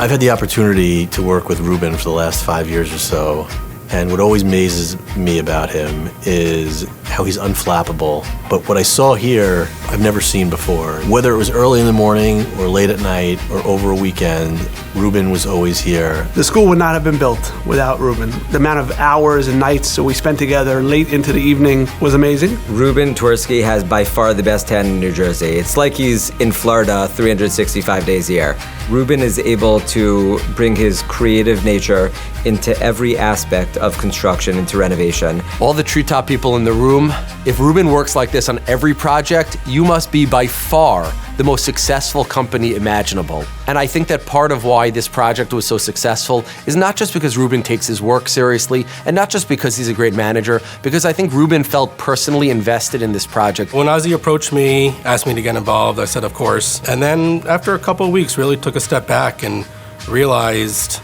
I've had the opportunity to work with Reuben for the last 5 years or so, and what always amazes me about him is how he's unflappable. But what I saw here, I've never seen before. Whether it was early in the morning or late at night or over a weekend, Reuben was always here. The school would not have been built without Reuben. The amount of hours and nights that we spent together late into the evening was amazing. Reuben Twersky has by far the best hand in New Jersey. It's like he's in Florida 365 days a year. Reuben is able to bring his creative nature into every aspect of construction, into renovation. All the treetop people in the room, if Reuben works like this on every project, you must be by far the most successful company imaginable. And I think that part of why this project was so successful is not just because Reuben takes his work seriously, and not just because he's a great manager, because I think Reuben felt personally invested in this project. When Ozzy approached me, asked me to get involved, I said, of course. And then after a couple of weeks, really took a step back and realized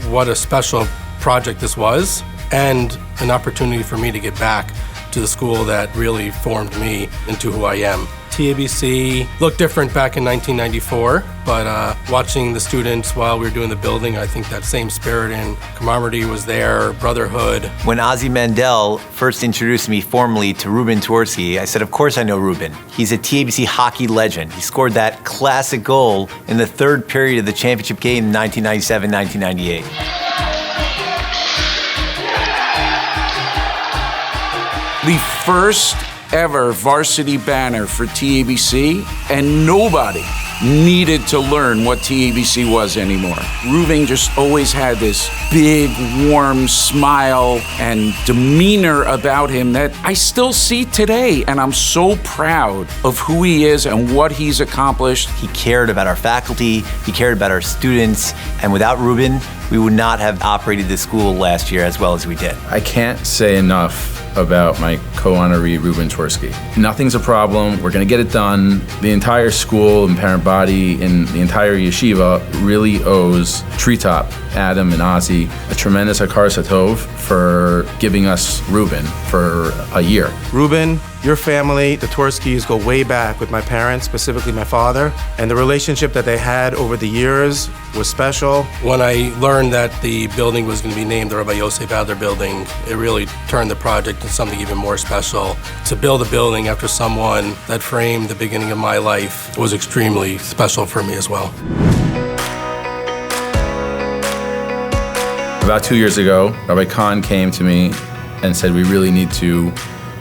what a special project this was, and an opportunity for me to get back to the school that really formed me into who I am. TABC looked different back in 1994, but watching the students while we were doing the building, I think that same spirit and camaraderie was there, brotherhood. When Ozzy Mandel first introduced me formally to Reuben Twersky, I said, of course I know Reuben. He's a TABC hockey legend. He scored that classic goal in the third period of the championship game in 1997-1998. The first ever varsity banner for TABC, and nobody needed to learn what TABC was anymore. Reuben just always had this big, warm smile and demeanor about him that I still see today, and I'm so proud of who he is and what he's accomplished. He cared about our faculty, he cared about our students, and without Reuben, we would not have operated the school last year as well as we did. I can't say enough about my co-honoree, Reuben Twersky. Nothing's a problem. We're going to get it done. The entire school and parent body and the entire yeshiva really owes Treetop, Adam, and Ozzy a tremendous hakar satov for giving us Reuben for a year. Reuben, your family, the Twerskys, go way back with my parents, specifically my father, and the relationship that they had over the years was special. When I learned that the building was going to be named the Rabbi Yosef Adler Building, it really turned the project into something even more special. To build a building after someone that framed the beginning of my life was extremely special for me as well. About 2 years ago, Rabbi Kahn came to me and said, we really need to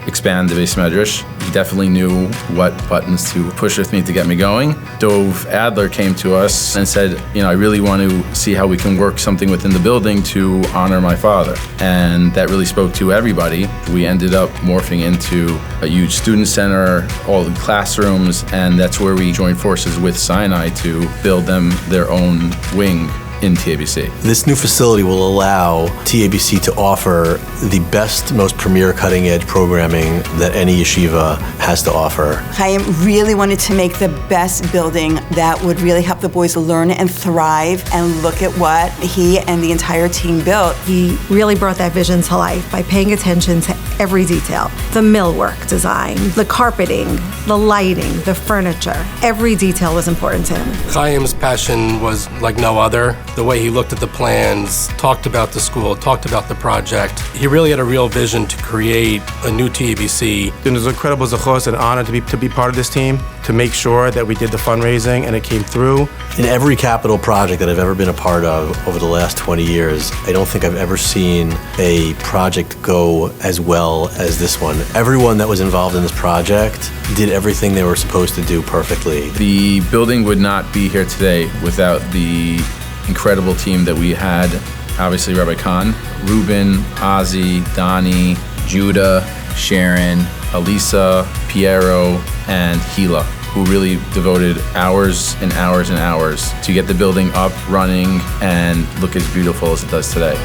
expand the Beis Medrash. He definitely knew what buttons to push with me to get me going. Dov Adler came to us and said, I really want to see how we can work something within the building to honor my father. And that really spoke to everybody. We ended up morphing into a huge student center, all the classrooms, and that's where we joined forces with Sinai to build them their own wing in TABC. This new facility will allow TABC to offer the best, most premier cutting-edge programming that any yeshiva has to offer. Chayim really wanted to make the best building that would really help the boys learn and thrive, and look at what he and the entire team built. He really brought that vision to life by paying attention to every detail. The millwork design, the carpeting, the lighting, the furniture. Every detail was important to him. Chaim's passion was like no other. The way he looked at the plans, talked about the school, talked about the project. He really had a real vision to create a new TABC. It was an incredible zechus and honor to be part of this team, to make sure that we did the fundraising and it came through. In every capital project that I've ever been a part of over the last 20 years, I don't think I've ever seen a project go as well as this one. Everyone that was involved in this project did everything they were supposed to do perfectly. The building would not be here today without the incredible team that we had. Obviously, Rabbi Kahn, Reuben, Ozzy, Donnie, Judah, Sharon, Elisa, Piero, and Gila, who really devoted hours and hours and hours to get the building up, running, and look as beautiful as it does today.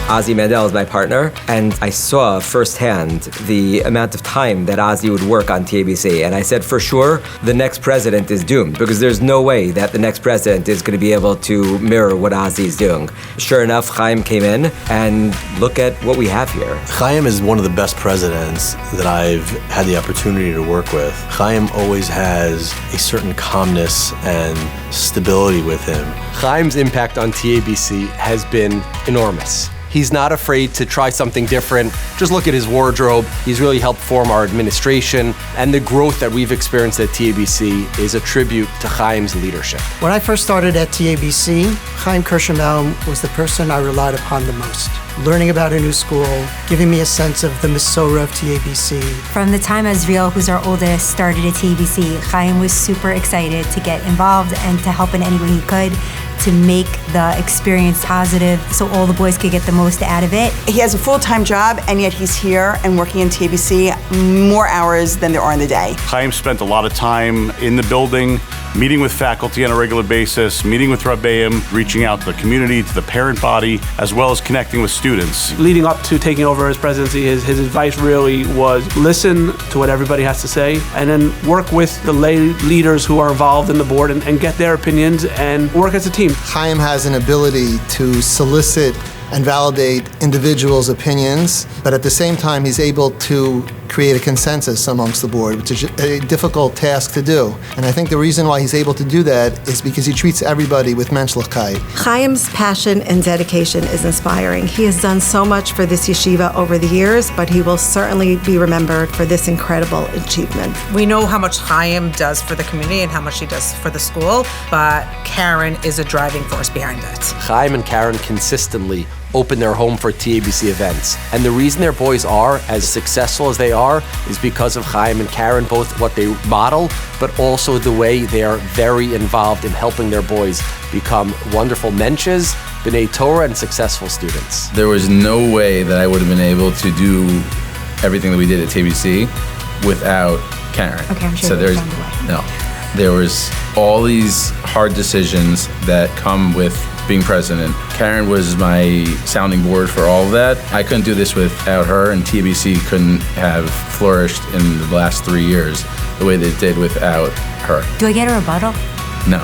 Ozzy Mandel is my partner, and I saw firsthand the amount of time that Ozzy would work on TABC. And I said, for sure, the next president is doomed, because there's no way that the next president is going to be able to mirror what Ozzy is doing. Sure enough, Chayim came in, and look at what we have here. Chayim is one of the best presidents that I've had the opportunity to work with. Chayim always has a certain calmness and stability with him. Chaim's impact on TABC has been enormous. He's not afraid to try something different. Just look at his wardrobe. He's really helped form our administration, and the growth that we've experienced at TABC is a tribute to Chaim's leadership. When I first started at TABC, Chaim Kirschenbaum was the person I relied upon the most. Learning about a new school, giving me a sense of the Masorah of TABC. From the time Azriel, who's our oldest, started at TABC, Chaim was super excited to get involved and to help in any way he could to make the experience positive so all the boys could get the most out of it. He has a full-time job, and yet he's here and working in TABC more hours than there are in the day. Chaim spent a lot of time in the building, meeting with faculty on a regular basis, meeting with Rabbeim, reaching out to the community, to the parent body, as well as connecting with students. Leading up to taking over his presidency, his advice really was listen to what everybody has to say, and then work with the lay leaders who are involved in the board and get their opinions and work as a team. Chaim has an ability to solicit and validate individuals' opinions, but at the same time, he's able to create a consensus amongst the board, which is a difficult task to do. And I think the reason why he's able to do that is because he treats everybody with menschlichkeit. Chaim's passion and dedication is inspiring. He has done so much for this yeshiva over the years, but he will certainly be remembered for this incredible achievement. We know how much Chaim does for the community and how much he does for the school, but Karen is a driving force behind it. Chaim and Karen consistently open their home for TABC events. And the reason their boys are as successful as they are is because of Chaim and Karen, both what they model, but also the way they are very involved in helping their boys become wonderful mensches, B'nai Torah, and successful students. There was no way that I would have been able to do everything that we did at TABC without Karen. Okay, I'm sure So there's there was all these hard decisions that come with being president. Karen was my sounding board for all of that. I couldn't do this without her, and TABC couldn't have flourished in the last 3 years the way that it did without her. Do I get a rebuttal? No.